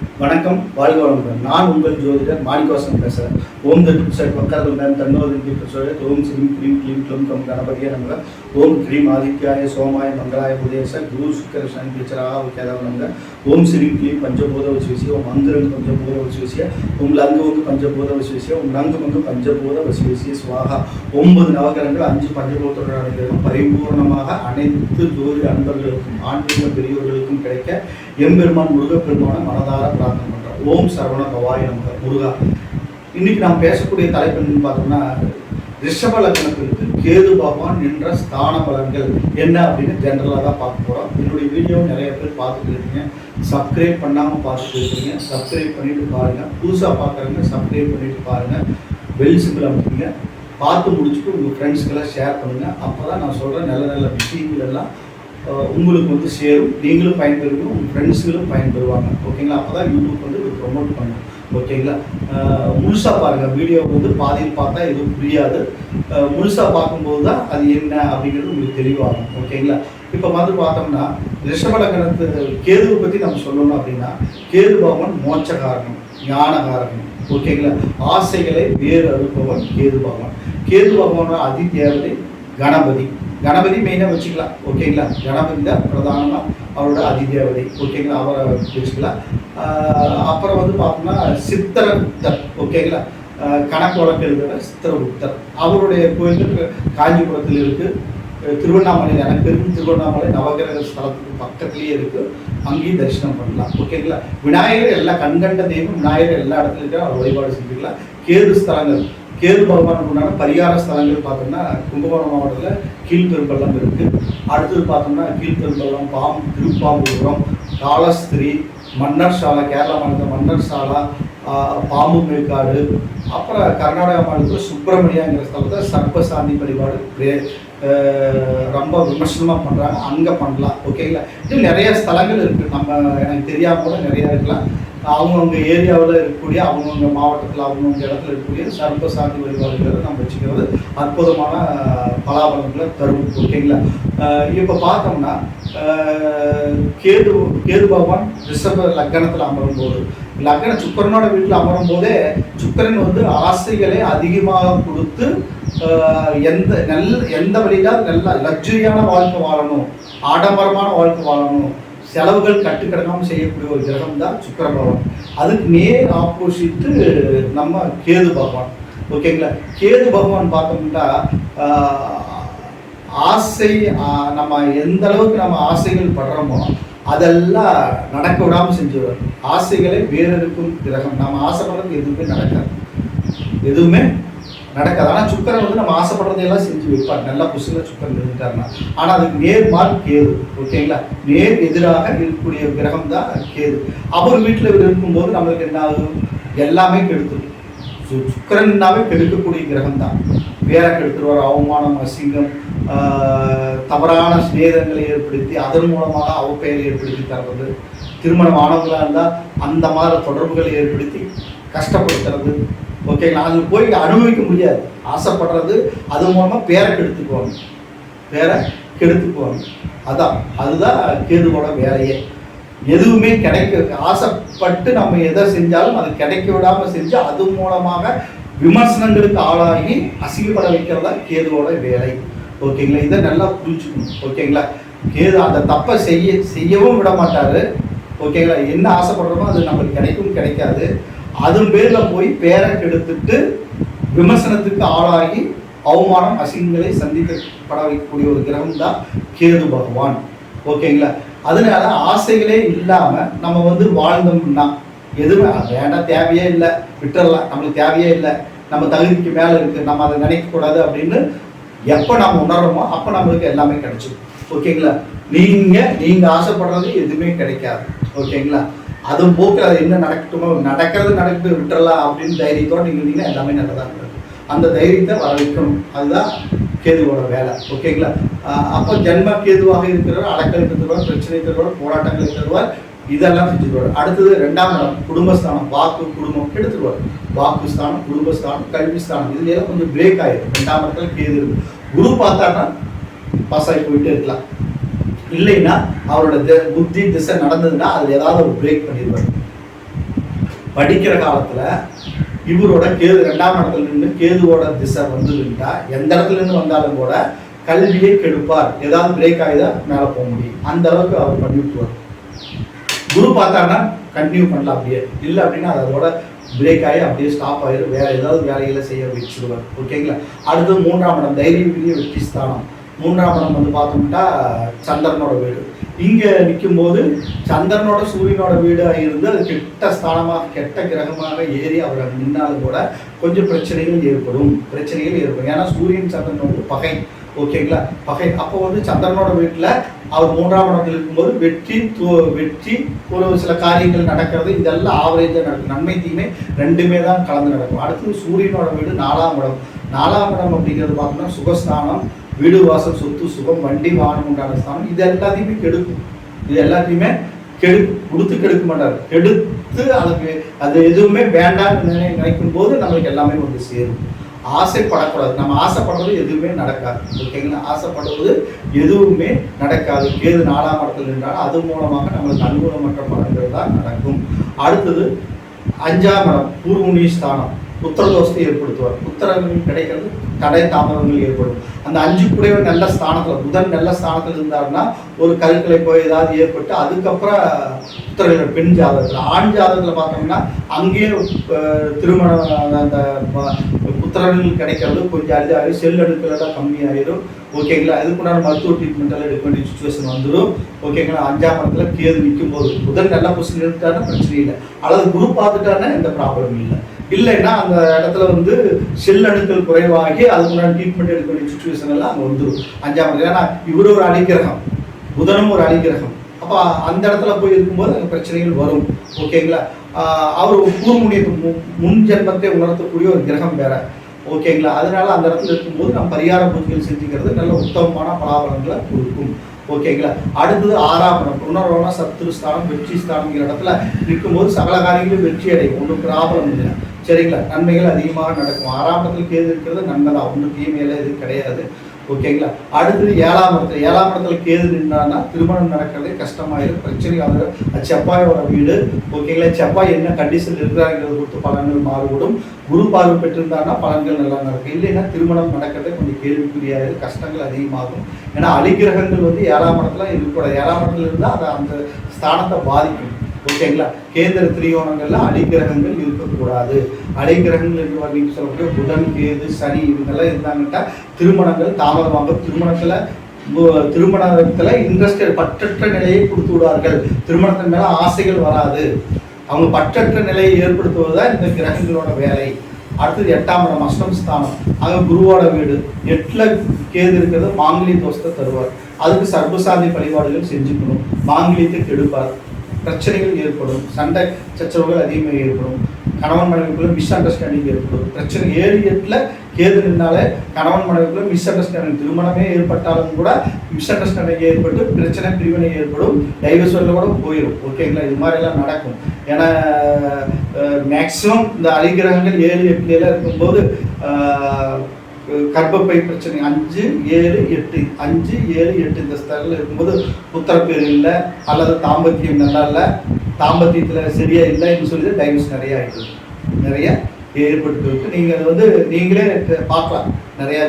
வணக்கம், வாழ்க வளமுடன். நான் உங்கள் ஜோதிடர் மாணிக்கவாசன் பேசுகிறேன். ஓம் தட்டு சைட் பக்கத்தில் தன்னோதி சொல்லிட்டு ஓம் ஸ்ரீம் க்ரீம் க்ளீம் க்ளம் கம் கணபதியே நமக. ஓம் க்ரீம் ஆதித்யாய சோமாய மங்களாய புதேச குரு சுக்கர சனி பிச்சராக கேதவ நமக. ஓம் ஸ்ரீம் க்ளீம் பஞ்சபூத வசிவிசிய ஓம் அங்குரங்கு பஞ்சபூத வசிவிசிய ஓம் லங்குவங்கு பஞ்சபூத வசிவிசிய ஓம் ரங்குமங்கு பஞ்சபூத வசிவிசிய சுவாகா. 9 நவகிரகங்கள் 5 பஞ்சபூதத்தோடு அனைவரும் பரிபூர்ணமாக அனைத்து ஜோதி அன்பர்களுக்கும் ஆன்மீக பெரியோர்களுக்கும் கிடைக்க எம்பெருமான் முருகப்பெருமான மனதார பிரார்த்தனை பண்றோம். ஓம் சரவண பவாய நமக. முருகா. இன்னைக்கு நாம் பேசக்கூடிய தலைப்பு என்னன்னு பார்த்தோம்னா, ரிஷப லக்னத்திற்கு கேது பகவான் என்ற ஸ்தான பலன்கள் என்ன அப்படின்னு ஜென்ரலாக தான் பார்க்க போகிறோம். என்னுடைய வீடியோ நிறைய பேர் பார்த்துட்டு இருக்கீங்க, சப்ஸ்கிரைப் பண்ணாமல் பார்த்துட்டு இருக்கீங்க, சப்ஸ்கிரைப் பண்ணிட்டு பாருங்க. புதுசாக பார்க்குறவங்க சப்ஸ்கிரைப் பண்ணிட்டு பாருங்க, பெல் சிம்பிள் அமைப்பீங்க. பார்த்து முடிச்சுட்டு உங்கள் ஃப்ரெண்ட்ஸ்க்கெல்லாம் ஷேர் பண்ணுங்கள். அப்போ தான் நான் சொல்கிற நல்ல நல்ல விஷயங்கள் எல்லாம் உங்களுக்கு சேரும், நீங்களும் பயன்பெறுவீங்க, உங்கள் ஃப்ரெண்ட்ஸுகளும் பயன்பெறுவாங்க. ஓகேங்களா? அப்போ தான் யூடியூப் ப்ரொமோட் பண்ணும். ஓகேங்களா? முழுசாக பாருங்கள். வீடியோ பாதியில் பார்த்தா எதுவும் புரியாது. முழுசாக பார்க்கும்போது தான் அது என்ன அப்படிங்கிறது உங்களுக்கு தெளிவாகும். ஓகேங்களா? இப்போ பார்த்தோம்னா, ரிஷப லக்னத்து கேதுவை பற்றி நம்ம சொல்லணும் அப்படின்னா, கேது பகவான் மோட்சகாரகம், ஞானகாரகம். ஓகேங்களா? ஆசைகளை வேறு அறுப்பவன் கேது பகவான். கேது பகவானோட அதி தேவதை கணபதி. கணபதி மெயினாக வச்சுக்கலாம். ஓகேங்களா? கணபதி தான் பிரதானமாக அவரோட அதிதேவதை. ஓகேங்களா? அவரை வச்சுக்கலாம். அப்புறம் பார்த்தோம்னா சித்திரகுப்தர். ஓகேங்களா? கணக்கு வழக்கு எழுதுகிற சித்திரகுப்தர். அவருடைய கோயில்கள் காஞ்சிபுரத்தில் இருக்குது. திருவண்ணாமலை, எனக்கு தெரிஞ்சு திருவண்ணாமலை நவகிரக ஸ்தலத்துக்கு பக்கத்துலேயே இருக்குது. அங்கேயும் தரிசனம் பண்ணலாம். ஓகேங்களா? விநாயகர் எல்லாம் கண்கண்ட தெய்வம் விநாயகர் எல்லா இடத்துல இருக்க அவர் வழிபாடு செஞ்சுக்கலாம். கேது ஸ்தலங்கள், கேது பகவானுக்கு உண்டான பரிகார ஸ்தலங்கள் பார்த்தோம்னா கும்பகோணம் மாவட்டத்தில் கீழ்பெரும்பள்ளம் இருக்குது. அடுத்தது பார்த்தோம்னா கீழ்பெரும்பள்ளம், திருப்பாம்புரம், காலஸ்திரி, மன்னர் சாலா, கேரளா மாநிலத்தில் மன்னர் சாலா, பாம்பு மேற்காடு. அப்புறம் கர்நாடகா மாநிலத்தில் சுப்பிரமணியாங்கிற ஸ்தலத்தில் சர்ப்பசாந்தி வழிபாடு ரொம்ப விமர்சனமாக பண்ணுறாங்க, அங்கே பண்ணலாம். ஓகேங்களா? இன்னும் நிறைய ஸ்தலங்கள் இருக்குது, நம்ம எனக்கு தெரியாமல் கூட நிறையா இருக்கலாம். அவங்கவுங்க ஏரியாவில் இருக்கக்கூடிய, அவங்கவுங்க மாவட்டத்தில் அவங்கவுங்க இடத்துல இருக்கக்கூடிய சர்ப்பசாந்தி வழிபாடுகளை நம்ம வச்சுக்கிறது அற்புதமான பலாபலங்களை தரும். ஓகேங்களா? இப்போ பார்த்தோம்னா கேது பகவான் ரிஷப லக்னத்தில் அமரும் போது, லக்ன சுக்கரனோட வீட்டில் அமரும் போதே சுக்கரன் ஆசைகளை அதிகமாக கொடுத்து எந்த வழியில நல்ல லக்ஸரியான வாழ்க்கை வாழணும், ஆடம்பரமான வாழ்க்கை வாழணும், செலவுகள் கட்டுக்கடங்காமல் செய்யக்கூடிய ஒரு கிரகம் தான் சுக்கிர பகவான். அதுக்கு நேர் ஆப்போசிட்டு நம்ம கேது பகவான். ஓகேங்களா? கேது பகவான் பார்த்தோம்னா ஆசை, நம்ம எந்த அளவுக்கு நம்ம ஆசைகள் படுறோமோ அதெல்லாம் நடக்க விடாமல் செஞ்சுருவார். ஆசைகளை வேறெடுக்கும் கிரகம். நம்ம ஆசைப்படுறது எதுவுமே நடக்காது, எதுவுமே நடக்காது. ஆனால் சுக்கரன் நம்ம ஆசைப்படுறதையெல்லாம் செஞ்சு வைப்பார். நல்லா புசுல சுக்கரன் இருந்துட்டாருன்னா. ஆனால் அதுக்கு நேர்மாறு கேது. ஓகேங்களா? நேர் எதிராக இருக்கக்கூடிய கிரகம் தான் கேது. அவர் வீட்டில் இருக்கும்போது நம்மளுக்கு என்ன ஆகும்? எல்லாமே கெடுத்துடும். சுக்கரன்னாவே கெடுக்கக்கூடிய கிரகம் தான். வேற கெடுத்துருவார். அவமானம், அசிங்கம், தவறான ஸ்நேகங்களை ஏற்படுத்தி அதன் மூலமாக அவப்பெயரை ஏற்படுத்தி தருவது, திருமணம் ஆனவங்களாக இருந்தால் அந்த மாதிரி தொடர்புகளை ஏற்படுத்தி கஷ்டப்படுத்துறது. ஓகேங்களா? அது போய் அனுபவிக்க முடியாது. ஆசைப்படுறது அது மூலமாக பேரை கெடுத்துக்குவாங்க. அதுதான் கேதுவோட வேலையே. எதுவுமே ஆசைப்பட்டு நம்ம எதை செஞ்சாலும் அது கிடைக்க விடாமல் செஞ்சு அது மூலமாக விமர்சனங்களுக்கு ஆளாகி அசிங்கப்பட வைக்கிறதா கேதுவோட வேலை. ஓகேங்களா? இதை நல்லா புரிஞ்சுக்கணும். ஓகேங்களா? கேது அந்த தப்பை செய்யவும் விட மாட்டாரு. ஓகேங்களா? என்ன ஆசைப்படுறோமோ அது நம்மளுக்கு கிடைக்காது. அதன் பேரில் போய் பேரை கெடுத்துட்டு விமர்சனத்துக்கு ஆளாகி அவமானம், அசிங்கங்களை சந்திக்கப்பட வைக்கக்கூடிய ஒரு கிரகம் தான் கேது பகவான். ஓகேங்களா? அதனால ஆசைகளே இல்லாமல் நம்ம வாழ்ந்தோம்னா எதுவுமே வேண்டாம், தேவையே இல்லை, விட்டுறலாம், நம்மளுக்கு தேவையே இல்லை, நம்ம தகுதிக்கு மேலே இருக்குது, நம்ம அதை நினைக்கக்கூடாது அப்படின்னு எப்போ நம்ம உணர்றோமோ அப்போ நம்மளுக்கு எல்லாமே கிடைச்சிடும். ஓகேங்களா? நீங்கள் ஆசைப்படுறது எதுவுமே கிடைக்காது. ஓகேங்களா? அதுவும் போக்கு அது என்ன நடக்கட்டுமோ நடக்கிறது விட்டுறலாம் அப்படின்னு தைரியத்தோடு நீங்கள் இருந்தீங்கன்னா எல்லாமே நல்லதாக இருக்குது. அந்த தைரியத்தை வர வைக்கணும். அதுதான் கேதுவோட வேலை. ஓகேங்களா? அப்போ ஜென்ம கேதுவாக இருக்கிறவர் அடக்கலை தருவார், பிரச்சனை தருவார், போராட்டங்களை தருவார், இதெல்லாம் செஞ்சுருவார். அடுத்தது 2ஆம் இடம் குடும்பஸ்தானம், வாக்கு, குடும்பம் கெடுத்துருவார். வாக்கு ஸ்தானம், குடும்பஸ்தானம், கல்வி ஸ்தானம், இதுல கொஞ்சம் பிரேக் ஆயிடும். 2ஆம் இடத்துல கேது இருக்கு. குரு பார்த்தாருன்னா பாஸ் ஆகி போயிட்டே இருக்கலாம். இல்லைன்னா அவரோட புத்தி திசை நடந்ததுன்னா அதில் ஏதாவது ஒரு பிரேக் பண்ணிடுவார். படிக்கிற காலத்துல இவரோட கேது 2ஆம் இடத்துல நின்று கேதுவோட திசை வந்துட்டா எந்த இடத்துல இருந்து வந்தாலும் கூட கல்வியை கெடுப்பார். ஏதாவது பிரேக் ஆகிதா மேலே போக முடியும், அந்த அளவுக்கு அவர் பண்ணி விட்டுருவார். குரு பார்த்தாருன்னா கண்டினியூ பண்ணலாம், அப்படியே இல்லை அப்படின்னா அதோட பிரேக் ஆகி அப்படியே ஸ்டாப் ஆகிடும், வேற ஏதாவது வேலைகளை செய்ய வச்சுடுவார். ஓகேங்களா. அடுத்தது 3ஆம் இடம் தைரிய விதிய வெற்றி ஸ்தானம். 3ஆம் இடம் வந்து பார்த்தோம்னா சந்திரனோட வீடு. இங்கே நிற்கும் போது சந்திரனோட சூரியனோட வீடாக இருந்து அது கெட்ட ஸ்தானமாக கெட்ட கிரகமாக ஏறி அவர் அங்கே நின்னாலும் கூட கொஞ்சம் பிரச்சனைகள் ஏற்படும். ஏன்னா சூரியன் சந்திரன் வந்து பகை. ஓகேங்களா, பகை. அப்போ வந்து சந்திரனோட வீட்டில் அவர் 3ஆம் இடத்தில் இருக்கும்போது வெற்றி ஒரு சில காரியங்கள் நடக்கிறது, இதெல்லாம் ஆவரேஜாக நடக்கும். நன்மை தீமை ரெண்டுமே தான் கலந்து நடக்கும். அடுத்தது சூரியனோட வீடு 4ஆம் இடம். 4ஆம் இடம் அப்படிங்கிறது பார்த்தோம்னா சுகஸ்தானம், வீடு வாசல் சொத்து சுகம் வண்டி வாகனம் உண்டான ஸ்தானம். இது எல்லாத்தையுமே கெடுக்கும். கெடுக்க மாட்டார். கெடுத்து அதுக்கு அது எதுவுமே வேண்டாம்னு நினைக்கும் போது நம்மளுக்கு எல்லாமே வந்து சேரும். ஆசைப்படக்கூடாது. நம்ம ஆசைப்படுறது எதுவுமே நடக்காது. ஓகேங்களா. ஆசைப்படுவது எதுவுமே நடக்காது. கேது 4ஆம் இடத்தில் நின்றால் அது மூலமாக நம்மளுக்கு அனுகூலமற்ற பலன்கள் தான் நடக்கும். அடுத்தது 5ஆம் இடம் பூர்வமுனி ஸ்தானம். புத்திரதோஷத்தை ஏற்படுத்துவார். புத்திரங்கள் கிடைக்கிறது தடை தாமதங்கள் ஏற்படும். அந்த 5 கூடவே நல்ல ஸ்தானத்தில் புதன் நல்ல ஸ்தானத்தில் இருந்தாருன்னா ஒரு கருக்களை போய் ஏதாவது ஏற்பட்டு அதுக்கப்புறம் புத்திரர்கள் பெண் ஜாதகத்தில் ஆண் ஜாதகத்தில் பார்த்தோம்னா அங்கேயே திருமணம் அந்த புத்திரர்கள் கிடைக்கிறது கொஞ்சம் அரிதாகி செல் அணுக்களெல்லாம் கம்மியாயிடும். ஓகேங்களா. இதுக்குண்டான மருத்துவ ட்ரீட்மெண்ட் எல்லாம் எடுக்க வேண்டிய சுச்சுவேஷன் வந்துடும். ஓகேங்களா. 5ஆம் இடத்துல கேது நிற்கும் போது புதன் நல்லா பொசிஷன் எடுத்தாருன்னா பிரச்சனை இல்லை, அல்லது குரு பார்த்துட்டாருன்னா எந்த ப்ராப்ளமும் இல்லை. இல்லைன்னா அந்த இடத்துல வந்து செல் அணுக்கள் குறைவாகி அதுக்குண்டான ட்ரீட்மெண்ட் எடுக்க வேண்டிய சுச்சுவேஷன் எல்லாம் அங்கே வந்துடும் 5ஆம் இடத்துல. ஏன்னா இவரு ஒரு அலிகிரகம், புதனும் ஒரு அலிகிரகம். அப்போ அந்த இடத்துல போய் இருக்கும்போது அங்கே பிரச்சனைகள் வரும். ஓகேங்களா. அவர் பூர்வமுனியத்தை முன் ஜென்மத்தை உணர்த்தக்கூடிய ஒரு கிரகம் வேற. ஓகேங்களா. அதனால அந்த இடத்துல இருக்கும்போது நம்ம பரிகார பூஜைகள் செஞ்சுக்கிறது நல்ல உத்தமமான பலாபலங்களை கொடுக்கும். ஓகேங்களா. அடுத்தது 6ஆம் இடம் புனர்வன சத்துரு ஸ்தானம் வெற்றி ஸ்தானங்கிற இடத்துல நிற்கும்போது சகல காரியங்களும் வெற்றி அடையும். ஒன்றும் ப்ராப்ளம் இல்லை. சரிங்களா. நன்மைகள் அதிகமாக நடக்கும். 6ஆம் இடத்துல கேது இருக்கிறது நன்மை தான், ஒன்றும் தீமையெல்லாம் இது கிடையாது. ஓகேங்களா. அடுத்தது 7ஆம் இடத்துல கேது நின்றான்னா திருமணம் நடக்கிறதே கஷ்டமாயிடும், பிரச்சனை ஆகும். செவ்வாயோட வீடு. ஓகேங்களா. செவ்வாய் என்ன கண்டிஷன் இருக்கிறாங்கிறத பொறுத்து பலன்கள் மாறுபடும். குரு பார்வை பெற்றிருந்தாங்கன்னா பலன்கள் நல்லா நடக்கும். இல்லைன்னா திருமணம் நடக்கிறதே கொஞ்சம் கேள்விக்குரியாது, கஷ்டங்கள் அதிகமாகும். ஏன்னா அலிகிரகங்கள் வந்து 7ஆம் இடத்துல இருக்கக்கூடாது. 7ஆம் இடத்துல இருந்தால் அதை அந்த ஸ்தானத்தை பாதிக்கும். ஓகேங்களா. கேந்திர திரிகோணங்கள்ல அலிகிரகங்கள் இருக்கக்கூடாது. அலிகிரகங்கள் அப்படின்னு சொல்லக்கூடிய புதன் கேது சனி இவங்கெல்லாம் இருந்தாங்கன்னா திருமணங்கள் தாமதமாகும். திருமணத்துல இன்ட்ரெஸ்ட் பற்றற்ற நிலையை கொடுத்து விடுவார்கள். திருமணத்தின் மேல ஆசைகள் வராது. அவங்க பற்றற்ற நிலையை ஏற்படுத்துவதுதான் இந்த கிரகங்களோட வேலை. அடுத்தது 8ஆம் இடம் அஷ்டம் ஸ்தானம். அங்கே குருவோட வீடு. 8ல் கேது இருக்கிறது மாங்கலி தோஷத்தை தருவார். அதுக்கு சர்வசாதி வழிபாடுகள் செஞ்சுக்கணும். மாங்கலியத்தை கெடுப்பார். பிரச்சனைகள் ஏற்படும், சண்டை சச்சரவுகள் அதிகமாக ஏற்படும், கணவன் மனைவிக்குள்ள மிஸ் அண்டர்ஸ்டாண்டிங் ஏற்படும். பிரச்சனை 7, 8ல் கேது நின்னாலே கணவன் மனைவிக்குள்ள மிஸ் அண்டர்ஸ்டாண்டிங், திருமணமே ஏற்பட்டாலும் கூட மிஸ் அண்டர்ஸ்டாண்டிங் ஏற்பட்டு பிரச்சனை பிரிவினை ஏற்படும், டைவர்ஸ் வரல கூட போயிடும். ஓகேங்களா. இது மாதிரிலாம் நடக்கும். ஏன்னா மேக்சிமம் இந்த அலிகிரகங்கள் 7, 8 இருக்கும்போது கர்ப்பப்பை பிரச்சனை 5, 7, 8 இந்த ஸ்தலத்தில் இருக்கும்போது புத்திரப்பேர் இல்லை, அல்லது தாம்பத்தியம் நல்லா இல்லை, தாம்பத்தியத்தில் சரியா இல்லைன்னு சொல்லி டைவர்ஸ் நிறைய ஏற்பட்டு. நீங்கள் அதை வந்து நீங்களே பார்க்கலாம். நிறையா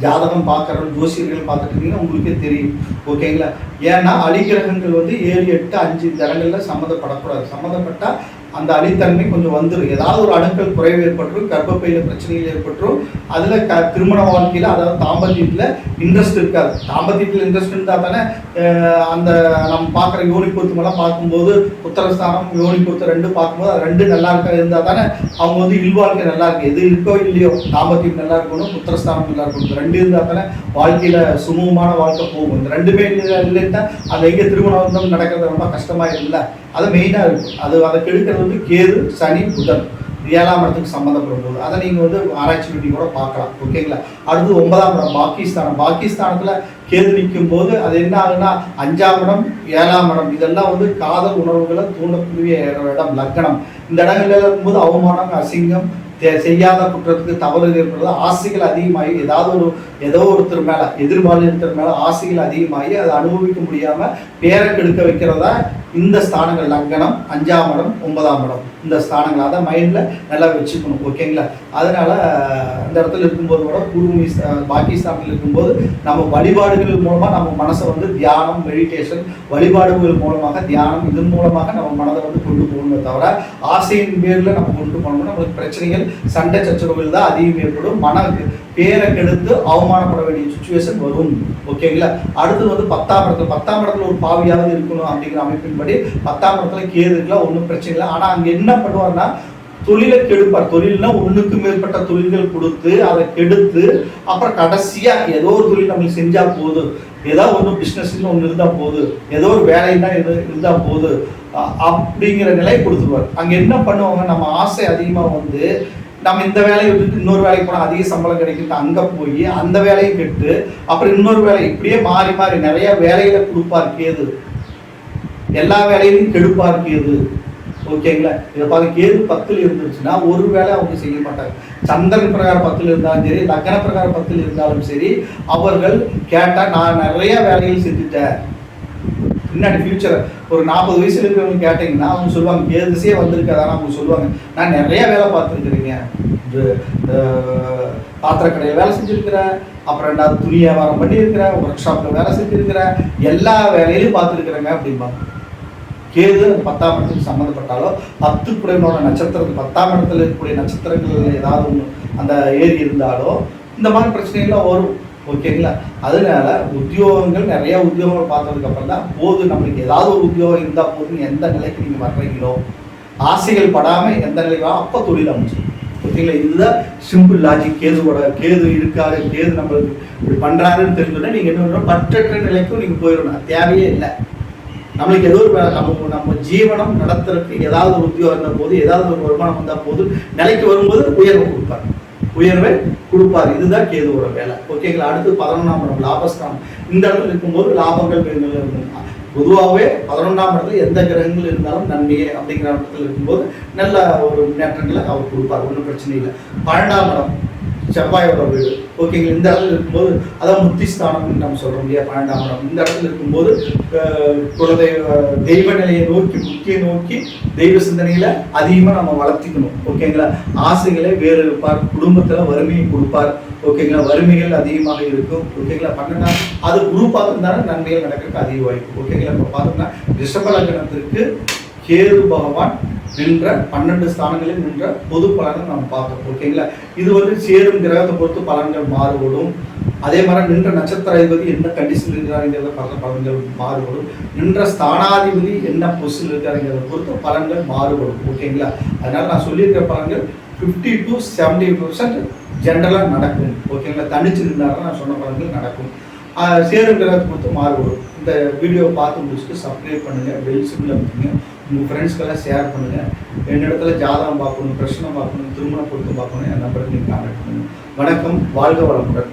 ஜாதகம் பார்க்குறோம், ஜோசியர்கள் பார்த்துட்டு இருந்தீங்கன்னா உங்களுக்கே தெரியும். ஓகேங்களா. ஏன்னா அலிகிரகங்கள் வந்து 7, 8, 5 இந்த இடங்கள்ல சம்மந்தப்படக்கூடாது. சம்மந்தப்பட்டால் அந்த அடித்தன்மை கொஞ்சம் வந்துடும். ஏதாவது ஒரு அணுக்கள் குறைவு ஏற்பட்டுரும், கர்ப்பப்பையில் பிரச்சனைகள் ஏற்பட்டுரும். அதில் திருமண வாழ்க்கையில் அதாவது தாம்பத்தியத்தில் இன்ட்ரெஸ்ட் இருக்காது. தாம்பத்தியத்தில் இன்ட்ரெஸ்ட் இருந்தால் தானே அந்த நம்ம பார்க்குற யோனி பொருத்தமெல்லாம் பார்க்கும்போது உத்தரஸ்தானம் யோனி பொருத்தம் 2 பார்க்கும்போது அது 2 நல்லா இருக்கா இருந்தால் தானே அவங்க வந்து இல்வாழ்க்கை நல்லா இருக்கு. எது இருக்கோ இல்லையோ தாம்பத்தியம் நல்லா இருக்கணும், உத்தரஸ்தானம் நல்லா இருக்கணும். 2 இருந்தால் தானே வாழ்க்கையில் சுமூகமான வாழ்க்கை போகும். இந்த 2மே இல்லைன்னா அந்த எங்கே திருமணம் நடக்கிறது ரொம்ப கஷ்டமாக இல்லை. அது மெயினாக இருக்கும். அதை கெடுக்கிறது வந்து கேது சனி புதன் 7ஆம் இடத்துக்கு சம்மந்தப்படும் போது அதை நீங்கள் வந்து ஆராய்ச்சி பண்ணி கூட பார்க்கலாம். ஓகேங்களா. அடுத்து 9ஆம் இடம் பாகிஸ்தானத்தில் கேது நிற்கும் போது அது என்ன ஆகுதுன்னா 5ஆம் இடம் 7ஆம் இடம் இதெல்லாம் வந்து காதல் உணர்வுகளை தூண்டக்கூடிய இடம், லக்னம். இந்த இடங்கள்ல இருக்கும்போது அவமானம், அசிங்கம், செய்யாத குற்றத்துக்கு தவறு ஏற்படுறது, ஆசைகள் அதிகமாகி ஏதோ ஒருத்தர் மேலே எதிர்பாலினத்தர் மேலே ஆசைகள் அதிகமாகி அதை அனுபவிக்க முடியாமல் பேரை கெடுக்க வைக்கிறதா இந்த ஸ்தானங்கள் லக்னம், 5ஆம் இடம், 9ஆம் இடம், இந்த ஸ்தானங்கள் அதை மைண்டில் நல்லா வச்சுக்கணும். ஓகேங்களா? அதனால் அந்த இடத்துல இருக்கும்போது கூட குருமி பாக்கி ஸ்தானத்தில் இருக்கும்போது நம்ம வழிபாடுகள் மூலமாக நம்ம மனசை வந்து தியானம், மெடிடேஷன், வழிபாடுகள் மூலமாக தியானம், இதன் மூலமாக நம்ம மனதை வந்து கொண்டு போகணுமே தவிர ஆசையின் பேரில் நம்ம கொண்டு போகணும்னா நம்மளுக்கு பிரச்சனைகள், சண்டை சச்சரவுகள் தான் அதிகம் ஏற்படும். பேரை கெடுத்து அவமானப்பட வேண்டிய சுச்சுவேஷன் வரும். ஓகேங்களா? அடுத்தது வந்து 10ஆம் இடத்துல ஒரு பாவியாவது இருக்கணும் அப்படிங்கிற அமைப்பின்படி 10ஆம் இடத்துல கேது இருக்கலாம், ஒன்றும் பிரச்சனை இல்லை. ஆனால் அங்கே என்ன பண்ணுவார்னா தொழிலை கெடுப்பார். தொழில்னா ஒன்றுக்கு மேற்பட்ட தொழில்கள் கொடுத்து அதை கெடுத்து அப்புறம் கடைசியாக ஏதோ ஒரு தொழில் நம்மளுக்கு செஞ்சால் போதும், ஏதோ ஒன்று பிஸ்னஸ்ன்னு ஒன்று இருந்தால் போதும், ஏதோ ஒரு வேலைன்னா இருந்தால் போதும் அப்படிங்கிற நிலை கொடுத்துருவார். அங்கே என்ன பண்ணுவாங்க, நம்ம ஆசை அதிகமாக வந்து நம்ம இந்த வேலையை விட்டுட்டு இன்னொரு வேலைக்கு போனால் அதிக சம்பளம் கிடைக்குது, அங்கே போய் அந்த வேலையை கெட்டு அப்புறம் இன்னொரு வேலை இப்படியே மாறி மாறி நிறைய வேலைகளை கொடுப்பார் கேது. எல்லா வேலையிலையும் கெடுப்பார் கேது. ஓகேங்களா? இதை பார்த்து கேது 10ல் இருந்துச்சுன்னா ஒரு வேலை அவங்க செய்ய மாட்டாங்க. சந்திரன் பிரகாரம் 10ல் இருந்தாலும் சரி, லக்ன பிரகாரம் 10ல் இருந்தாலும் சரி, அவர்கள் கேட்டால் நான் நிறைய வேலைகள் செஞ்சுட்டேன். பின்னாடி ஃபியூச்சர் ஒரு 40 வயசுல இருக்கிறவங்க கேட்டிங்கன்னா அவங்க சொல்லுவாங்க, கேது திசையே வந்திருக்காதானா அவங்க சொல்லுவாங்க, நான் நிறைய வேலை பார்த்துருக்குறீங்க, பாத்திர கடையில் வேலை செஞ்சுருக்கிறேன், அப்புறம் 2வது துணி வியாபாரம் பண்ணியிருக்கிறேன், ஒர்க் ஷாப்பில் வேலை செஞ்சுருக்கிறேன், எல்லா வேலையிலையும் பார்த்துருக்குறேங்க அப்படிம்பாங்க. கேது 10ஆம் இடத்துக்கு சம்மந்தப்பட்டாலோ 10 குடையனோட நட்சத்திரத்துக்கு 10ஆம் இடத்துல இருக்கக்கூடிய நட்சத்திரங்கள் ஏதாவது ஒன்று அந்த ஏறி இருந்தாலோ இந்த மாதிரி பிரச்சனைகள்லாம் வரும். ஓகேங்களா? அதனால உத்தியோகங்கள் நிறைய உத்தியோகங்கள் பார்த்ததுக்கு அப்புறம் தான் போதும், நம்மளுக்கு ஏதாவது ஒரு உத்தியோகம் இருந்தால் போதும் எந்த நிலைக்கு நீங்கள் வர்றீங்களோ, ஆசைகள் படாமல் எந்த நிலைக்கு அப்போ தொழில் அமைச்சு. ஓகேங்களா? இதுதான் சிம்பிள் லாஜிக். கேது இருக்காரு, கேது நம்மளுக்கு இப்படி பண்ணுறாருன்னு தெரிஞ்சோன்னா நீங்கள் என்ன பண்ணணும், பற்றற்ற நிலைக்கும் நீங்கள் போயிடணும். தேவையே இல்லை. நம்மளுக்கு ஏதோ ஒரு நம்ம ஜீவனம் நடத்துறதுக்கு ஏதாவது ஒரு உத்தியோகம் இருந்த போது, ஏதாவது ஒரு வருமானம் வந்தால் போது நிலைக்கு வரும்போது உயர்வை கொடுப்பார். இதுதான் கேதுவோட வேலை. ஓகேங்களா? அடுத்து 11ஆம் இடம் லாபஸ்தானம். இந்த இடத்துல இருக்கும்போது லாபங்கள் இருக்கும். பொதுவாகவே 11ஆம் இடத்துல எந்த கிரகங்கள் இருந்தாலும் நன்மையே அப்படிங்கிற இடத்துல இருக்கும்போது நல்ல ஒரு முன்னேற்றங்களை அவர் கொடுப்பார், ஒன்றும் பிரச்சனை இல்லை. 12ஆம் இடம் செவ்வாயோட வீடு. ஓகேங்களா? இந்த இடத்துல இருக்கும்போது அதான் முத்திஸ்தானம்னு நம்ம சொல்கிறோம் இல்லையா, 12ஆம் இடம். இந்த இடத்துல இருக்கும்போது தெய்வ நிலையை நோக்கி, முக்கிய நோக்கி தெய்வ சிந்தனைகளை அதிகமாக நம்ம வளர்த்திக்கணும். ஓகேங்களா? ஆசைகளை வேறு இருப்பார், குடும்பத்தில் வறுமையை கொடுப்பார். ஓகேங்களா? வறுமைகள் அதிகமாக இருக்கும். ஓகேங்களா? 12ஆம் அது குரு பார்த்துருந்தாலும் நன்மைகள் நடக்கிறதுக்கு அதிக வாய்ப்பு. ஓகேங்களா? இப்போ பார்த்தோம்னா ரிஷப லக்னத்திற்கு கேது பகவான் நின்ற 12 ஸ்தானங்களில் நின்ற பொது பலனை நம்ம பார்த்தோம். ஓகேங்களா? இது வந்து சேரும் கிரகத்தை பொறுத்து பலன்கள் மாறுபடும். அதே மாதிரி நின்ற நட்சத்திராதிபதி என்ன கண்டிஷன் இருக்கிறாருங்கிறத பார்த்த பலன்கள் மாறுபடும். நின்ற ஸ்தானாதிபதி என்ன பொசிஷன் இருக்காருங்கிறத பொறுத்து பலன்கள் மாறுபடும். ஓகேங்களா? அதனால நான் சொல்லியிருக்கிற பலன்கள் 50 to 70% ஜென்ரலாக நடக்கும். ஓகேங்களா? தனிச்சு இருந்தாலும் நான் சொன்ன பலன்கள் நடக்கும். சேரும் கிரகத்தை பொறுத்து மாறுபடும். இந்த வீடியோவை பார்த்து முடிச்சுட்டு சப்ஸ்கிரைப் பண்ணுங்கள், பெல் சிம்பிள் அமைங்க, உங்கள் ஃப்ரெண்ட்ஸ்க்கெல்லாம் ஷேர் பண்ணுங்கள். என்னிடத்துல ஜாதகம் பார்க்கணும், பிரச்சனை பார்க்கணும், திருமண பொருத்தம் பார்க்கணும், என் நம்பருக்கு நீங்கள் கான்டாக்ட் பண்ணுங்கள். வணக்கம், வாழ்க வளமுடன்.